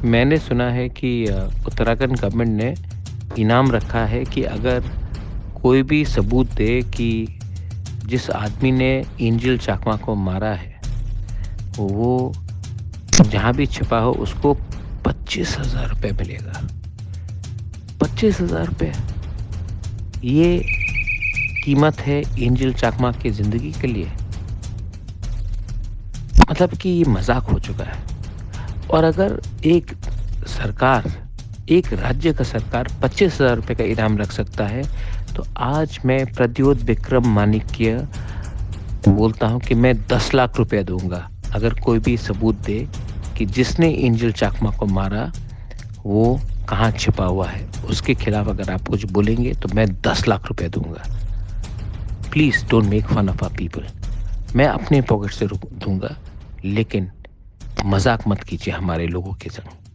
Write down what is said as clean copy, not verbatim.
मैंने सुना है कि उत्तराखंड गवर्नमेंट ने इनाम रखा है कि अगर कोई भी सबूत दे कि जिस आदमी ने एंजल चाकमा को मारा है, वो जहाँ भी छिपा हो उसको 25,000 रुपए मिलेगा। 25,000 रुपए! ये कीमत है एंजल चाकमा की ज़िंदगी के लिए। मतलब कि ये मज़ाक हो चुका है। और अगर एक सरकार, एक राज्य का सरकार 25,000 रुपए का इनाम रख सकता है, तो आज मैं प्रद्योत विक्रम माणिक्य बोलता हूँ कि मैं 10 लाख रुपए दूँगा, अगर कोई भी सबूत दे कि जिसने एंजल चाकमा को मारा, वो कहाँ छिपा हुआ है। उसके खिलाफ अगर आप कुछ बोलेंगे, तो मैं 10 लाख रुपए दूँगा। Please don't make fun of our people. मैं अपने पॉकेट से दूँगा, लेकिन मज़ाक मत कीजिए हमारे लोगों के संग।